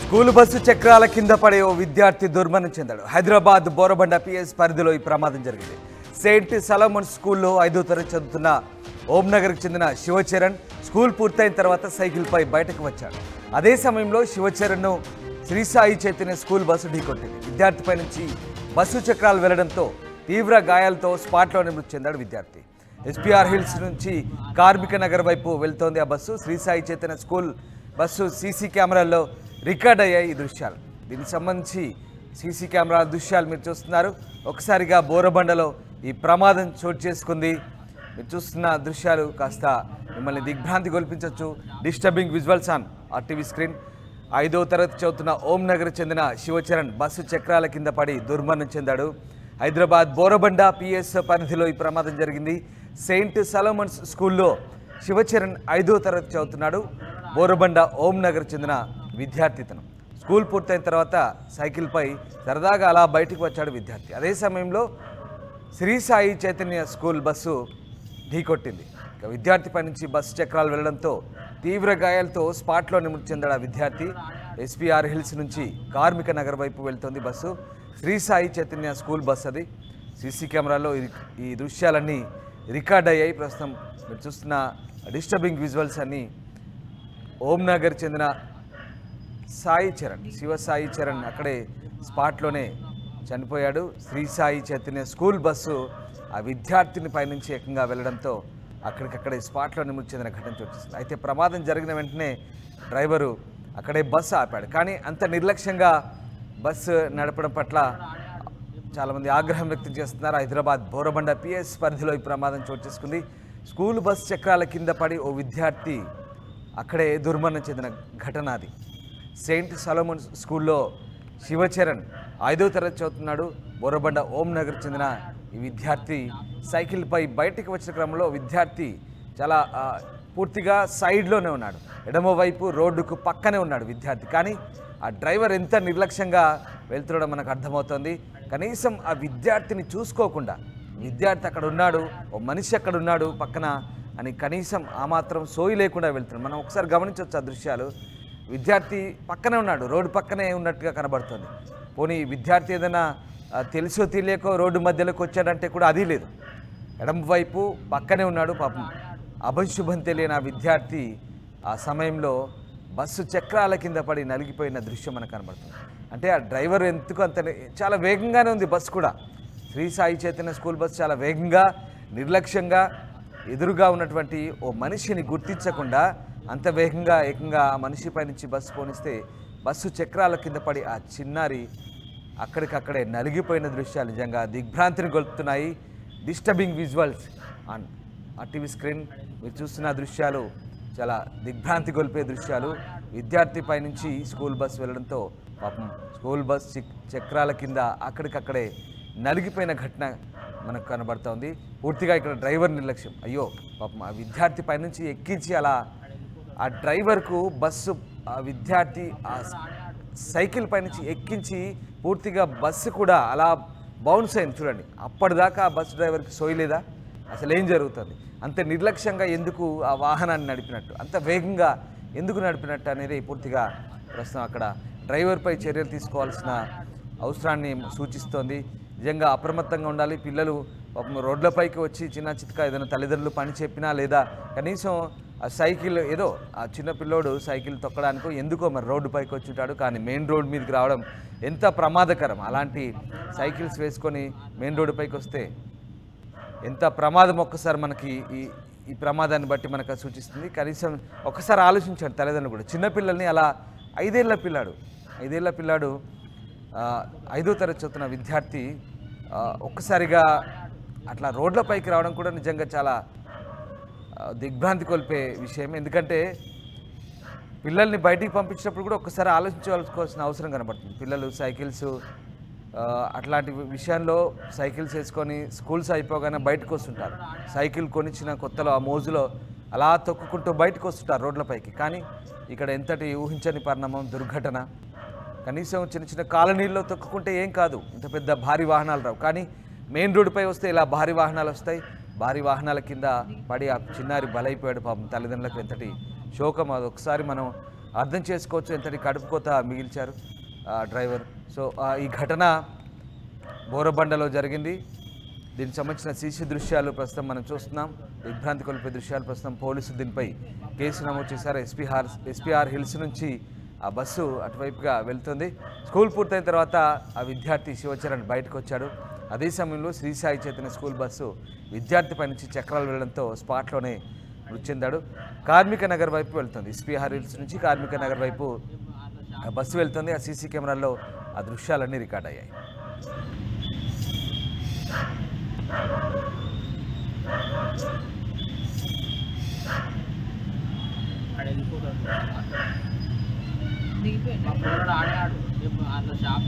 School bus చక్రాల కింద పడే ఓ విద్యార్థి దుర్మరణం చెందాడు. హైదరాబాద్ బోరబండ పిఎస్ పరిధిలో ఈ ప్రమాదం జరిగింది. సెయింట్ సలోమన్ స్కూల్లో 5వ తరగతి చదువుతున్న ఓంనగర్కి చెందిన శివచరణ్ స్కూల్ పూర్తయిన తర్వాత సైకిల్పై బయటకు వచ్చాడు. అదే సమయంలో శివచరణ్ను శ్రీ సాయి చైతన్య స్కూల్ బస్సు ఢీకొట్టింది. విద్యార్థిపై నుంచి బస్సు చక్రాలు వెళ్లడంతో తీవ్ర గాయాలతో స్పాట్లోనే మృతి చెందాడు విద్యార్థి. ఎస్పీఆర్ హిల్స్ నుంచి కార్మిక నగర్ వైపు వెళ్తోంది ఆ bus. Shri Sai Chaitanya school bus CC కెమెరాల్లో రికార్డ్ అయ్యాయి ఈ దృశ్యాలు. దీనికి సంబంధించి సీసీ కెమెరా దృశ్యాలు మీరు చూస్తున్నారు. ఒకసారిగా బోరబండలో ఈ ప్రమాదం చోటు చేసుకుంది. మీరు చూస్తున్న దృశ్యాలు కాస్త మిమ్మల్ని దిగ్భ్రాంతి గొల్పించవచ్చు. Disturbing visuals on RTV screen. 5వ తరగతి చదువుతున్న ఓంనగర్ చెందిన శివచరణ్ బస్సు చక్రాల కింద పడి దుర్మరణం చెందాడు. హైదరాబాద్ బోరబండ పిఎస్ పరిధిలో ఈ ప్రమాదం జరిగింది. సెయింట్ సలోమన్స్ స్కూల్లో శివచరణ్ 5వ తరగతి చదువుతున్నాడు. బోరబండ ఓంనగర్ చెందిన విద్యార్థితను. స్కూల్ పూర్తయిన తర్వాత సైకిల్పై సరదాగా అలా బయటకు వచ్చాడు విద్యార్థి. అదే సమయంలో శ్రీ సాయి చైతన్య స్కూల్ బస్సు ఢీకొట్టింది. ఇక విద్యార్థిపై నుంచి బస్సు చక్రాలు వెళ్లడంతో తీవ్ర గాయాలతో స్పాట్లోనే మృతి చెందాడు ఆ విద్యార్థి. ఎస్పీఆర్ హిల్స్ నుంచి కార్మిక నగర్ వైపు వెళ్తోంది bus. Shri Sai Chaitanya school bus అది. సీసీ కెమెరాలో ఈ దృశ్యాలన్నీ రికార్డ్ అయ్యాయి. ప్రస్తుతం మీరు చూస్తున్న డిస్టర్బింగ్ విజువల్స్ అన్నీ ఓంనగర్ చెందిన సాయి చరణ్, శివ సాయి చరణ్ అక్కడే స్పాట్లోనే చనిపోయాడు. శ్రీ సాయి చైతన్య స్కూల్ బస్సు ఆ విద్యార్థిని పైనుంచి ఏకంగా వెళ్లడంతో అక్కడికక్కడే స్పాట్లోనే మృతి చెందిన ఘటన చోటిస్తుంది. అయితే ప్రమాదం జరిగిన వెంటనే డ్రైవరు అక్కడే బస్సు ఆపాడు. కానీ అంత నిర్లక్ష్యంగా బస్సు నడపడం పట్ల చాలామంది ఆగ్రహం వ్యక్తం చేస్తున్నారు. హైదరాబాద్ బోరబండ పిఎస్ పరిధిలో ఈ ప్రమాదం చోటు చేసుకుంది. స్కూల్ బస్ చక్రాల కింద పడి ఓ విద్యార్థి అక్కడే దుర్మరణం చెందిన ఘటన అది. సెయింట్ సలోమన్ స్కూల్లో శివచరణ్ 5వ తరగతి చదువుతున్నాడు. బోరబండ ఓంనగర్ చెందిన ఈ విద్యార్థి సైకిల్పై బయటికి వచ్చిన క్రమంలో విద్యార్థి చాలా పూర్తిగా సైడ్లోనే ఉన్నాడు. ఎడమ వైపు రోడ్డుకు పక్కనే ఉన్నాడు విద్యార్థి. కానీ ఆ డ్రైవర్ ఎంత నిర్లక్ష్యంగా వెళ్తున్నాడో మనకు అర్థమవుతుంది. కనీసం ఆ విద్యార్థిని చూసుకోకుండా, విద్యార్థి అక్కడ ఉన్నాడు, ఓ మనిషి అక్కడ ఉన్నాడు పక్కన అని కనీసం ఆ మాత్రం సోయి లేకుండా వెళ్తున్నాడు. మనం ఒకసారి గమనించవచ్చు ఆ దృశ్యాలు. విద్యార్థి పక్కనే ఉన్నాడు, రోడ్డు పక్కనే ఉన్నట్టుగా కనబడుతుంది. పోనీ విద్యార్థి ఏదైనా తెలుసో తెలియకో రోడ్డు మధ్యలోకి వచ్చాడంటే కూడా అది లేదు. ఎడమ వైపు పక్కనే ఉన్నాడు. పాపం అభంశుభం తెలియని ఆ విద్యార్థి ఆ సమయంలో బస్సు చక్రాల కింద పడి నలిగిపోయిన దృశ్యం మనకు కనబడుతుంది. అంటే ఆ డ్రైవర్ ఎందుకు అంత చాలా వేగంగానే ఉంది బస్సు కూడా. శ్రీ సాయి చైతన్య స్కూల్ బస్సు చాలా వేగంగా, నిర్లక్ష్యంగా ఎదురుగా ఉన్నటువంటి ఓ మనిషిని గుర్తించకుండా అంత వేగంగా ఏకంగా ఆ మనిషిపై నుంచి బస్సు పోనిస్తే బస్సు చక్రాల కింద పడి ఆ చిన్నారి అక్కడికక్కడే నలిగిపోయిన దృశ్యాలు నిజంగా దిగ్భ్రాంతిని గొలుపుతున్నాయి. Disturbing visuals on RTV screen. మీరు చూస్తున్న దృశ్యాలు చాలా దిగ్భ్రాంతి గొలిపే దృశ్యాలు. విద్యార్థిపై నుంచి స్కూల్ బస్సు వెళ్ళడంతో పాపం స్కూల్ బస్ చక్రాల కింద అక్కడికక్కడే నలిగిపోయిన ఘటన మనకు కనబడుతోంది. పూర్తిగా ఇక్కడ డ్రైవర్ నిర్లక్ష్యం. అయ్యో పాపం ఆ విద్యార్థి పైనుంచి ఎక్కించి అలా ఆ డ్రైవర్కు బస్సు ఆ విద్యార్థి ఆ సైకిల్ పైనుంచి ఎక్కించి పూర్తిగా బస్సు కూడా అలా బౌన్స్ అయింది చూడండి. అప్పటిదాకా ఆ బస్సు డ్రైవర్కి సోయలేదా? అసలు ఏం జరుగుతుంది? అంత నిర్లక్ష్యంగా ఎందుకు ఆ వాహనాన్ని నడిపినట్టు, అంత వేగంగా ఎందుకు నడిపినట్టు అనేది పూర్తిగా ప్రస్తుతం అక్కడ డ్రైవర్పై చర్యలు తీసుకోవాల్సిన అవసరాన్ని సూచిస్తోంది. నిజంగా అప్రమత్తంగా ఉండాలి. పిల్లలు రోడ్లపైకి వచ్చి చిన్న చితక ఏదైనా తల్లిదండ్రులు పని చెప్పినా లేదా కనీసం ఆ సైకిల్ ఏదో ఆ చిన్న పిల్లోడు సైకిల్ తొక్కడానికో ఎందుకో మరి రోడ్డుపైకి వచ్చి ఉంటాడు. కానీ మెయిన్ రోడ్ మీదకి రావడం ఎంత ప్రమాదకరం. అలాంటి సైకిల్స్ వేసుకొని మెయిన్ రోడ్డుపైకి వస్తే ఎంత ప్రమాదం ఒక్కసారి మనకి ఈ ప్రమాదాన్ని బట్టి మనకు సూచిస్తుంది. కనీసం ఒక్కసారి ఆలోచించాడు తల్లిదండ్రులు కూడా. చిన్నపిల్లల్ని అలా 5 ఏళ్ల పిల్లాడు 5వ తరగతి చదువుతున్న విద్యార్థి ఒక్కసారిగా అట్లా రోడ్లపైకి రావడం కూడా నిజంగా చాలా దిగ్భ్రాంతి కొల్పే విషయం. ఎందుకంటే పిల్లల్ని బయటికి పంపించినప్పుడు కూడా ఒక్కసారి ఆలోచించుకోవాల్సిన అవసరం కనబడుతుంది. పిల్లలు సైకిల్స్ అట్లాంటి విషయంలో సైకిల్స్ వేసుకొని స్కూల్స్ అయిపోగానే బయటకు వస్తుంటారు. సైకిల్ కొనిచ్చిన కొత్తలో ఆ మోజులో అలా తొక్కుకుంటూ బయటకు వస్తుంటారు రోడ్లపైకి. కానీ ఇక్కడ ఎంతటి ఊహించని పరిణామం, దుర్ఘటన. కనీసం చిన్న చిన్న కాలనీల్లో తొక్కుకుంటే ఏం కాదు, ఇంత పెద్ద భారీ వాహనాలు రావు. కానీ మెయిన్ రోడ్డుపై వస్తే ఇలా భారీ వాహనాలు వస్తాయి. భారీ వాహనాల కింద పడి ఆ చిన్నారి బలైపోయాడు. పాపం తల్లిదండ్రులకు ఎంతటి శోకం. అది ఒకసారి మనం అర్థం చేసుకోవచ్చు ఎంతటి కడుపుకోత మిగిల్చారు డ్రైవర్. సో ఈ ఘటన బోరబండలో జరిగింది. దీనికి సంబంధించిన సీసీ దృశ్యాలు ప్రస్తుతం మనం చూస్తున్నాం. విభ్రాంతి కొలిపే దృశ్యాలు ప్రస్తుతం పోలీసులు దీనిపై కేసు నమోదు చేశారు. ఎస్పీఆర్ హిల్స్ నుంచి ఆ బస్సు అటువైపుగా వెళ్తుంది. స్కూల్ పూర్తయిన తర్వాత ఆ విద్యార్థి శివచరణ్ బయటకు వచ్చాడు. అదే సమయంలో శ్రీ సాయి చైతన్య స్కూల్ బస్సు విద్యార్థిపై నుంచి చక్రాలు వెళ్లడంతో స్పాట్లోనే మృతి చెందాడు. కార్మిక నగర్ వైపు వెళ్తుంది. ఎస్పీఆర్ హిల్స్ నుంచి కార్మిక నగర్ వైపు బస్సు వెళ్తుంది. ఆ సీసీ కెమెరాల్లో ఆ దృశ్యాలన్నీ రికార్డ్ అయ్యాయి.